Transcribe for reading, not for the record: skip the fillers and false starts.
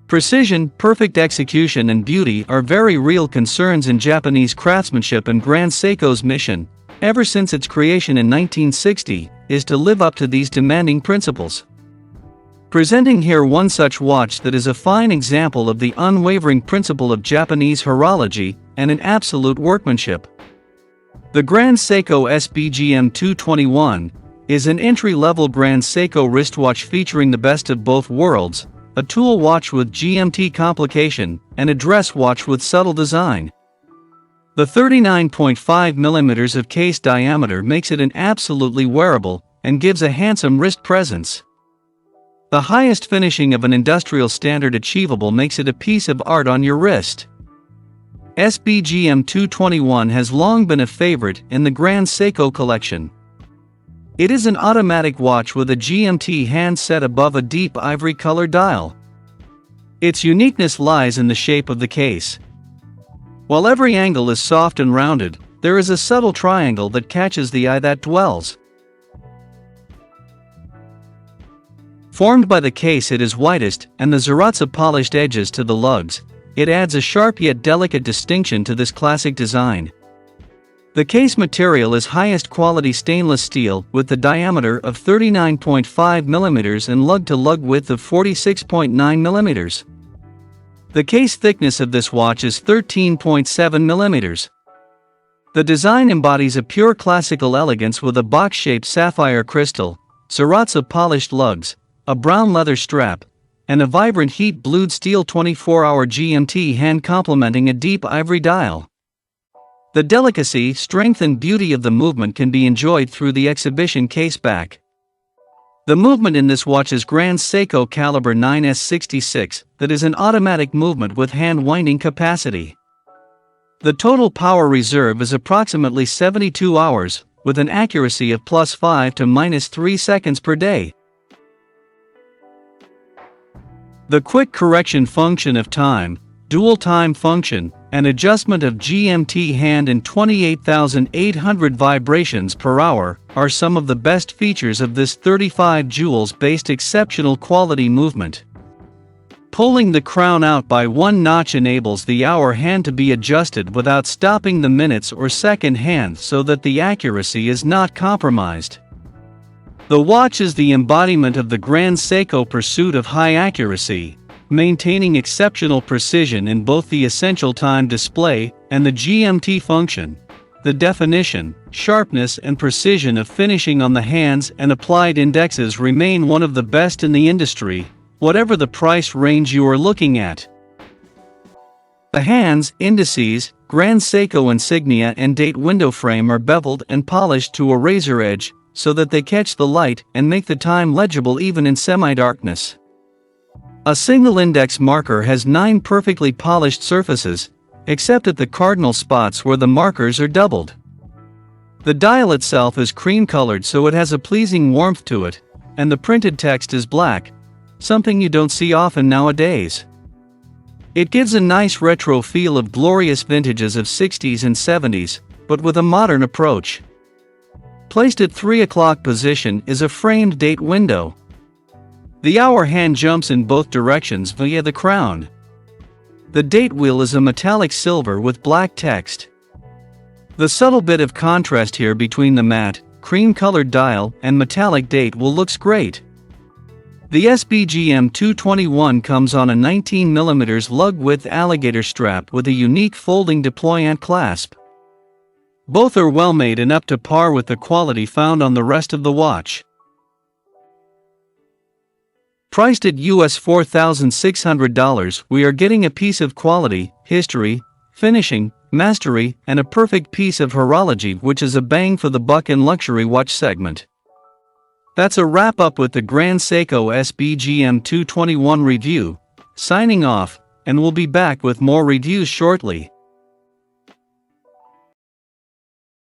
Precision, perfect execution and beauty are very real concerns in Japanese craftsmanship, and Grand Seiko's mission, ever since its creation in 1960, is to live up to these demanding principles. Presenting here one such watch that is a fine example of the unwavering principle of Japanese horology and an absolute workmanship. The Grand Seiko SBGM221 is an entry-level Grand Seiko wristwatch featuring the best of both worlds, a tool watch with GMT complication, and a dress watch with subtle design. The 39.5mm of case diameter makes it an absolutely wearable, and gives a handsome wrist presence. The highest finishing of an industrial standard achievable makes it a piece of art on your wrist. SBGM221 has long been a favorite in the Grand Seiko collection. It is an automatic watch with a GMT hand set above a deep ivory color dial. Its uniqueness lies in the shape of the case. While every angle is soft and rounded, there is a subtle triangle that catches the eye that dwells. Formed by the case it is widest and the Zaratsu polished edges to the lugs, it adds a sharp yet delicate distinction to this classic design. The case material is highest quality stainless steel with the diameter of 39.5mm and lug-to-lug width of 46.9mm. The case thickness of this watch is 13.7mm. The design embodies a pure classical elegance with a box-shaped sapphire crystal, Zaratsu polished lugs, a brown leather strap, and a vibrant heat-blued steel 24-hour GMT hand complementing a deep ivory dial. The delicacy, strength and beauty of the movement can be enjoyed through the exhibition case back. The movement in this watch is Grand Seiko caliber 9S66, that is an automatic movement with hand winding capacity. The total power reserve is approximately 72 hours, with an accuracy of +5 to -3 seconds per day. The quick correction function of time, dual time function, and adjustment of GMT hand and 28,800 vibrations per hour are some of the best features of this 35 jewels-based exceptional quality movement. Pulling the crown out by one notch enables the hour hand to be adjusted without stopping the minutes or second hand so that the accuracy is not compromised. The watch is the embodiment of the Grand Seiko pursuit of high accuracy, maintaining exceptional precision in both the essential time display and the GMT function. The definition, sharpness and precision of finishing on the hands and applied indexes remain one of the best in the industry, whatever the price range you are looking at. The hands, indices, Grand Seiko insignia and date window frame are beveled and polished to a razor edge, so that they catch the light and make the time legible even in semi-darkness. A single index marker has 9 perfectly polished surfaces, except at the cardinal spots where the markers are doubled. The dial itself is cream-colored so it has a pleasing warmth to it, and the printed text is black, something you don't see often nowadays. It gives a nice retro feel of glorious vintages of 60s and 70s, but with a modern approach. Placed at 3 o'clock position is a framed date window. The hour hand jumps in both directions via the crown. The date wheel is a metallic silver with black text. The subtle bit of contrast here between the matte, cream-colored dial and metallic date will looks great. The SBGM221 comes on a 19mm lug width alligator strap with a unique folding deployant clasp. Both are well made and up to par with the quality found on the rest of the watch. Priced at US $4,600, we are getting a piece of quality, history, finishing, mastery, and a perfect piece of horology, which is a bang for the buck in luxury watch segment. That's a wrap up with the Grand Seiko SBGM221 review. Signing off, and we'll be back with more reviews shortly.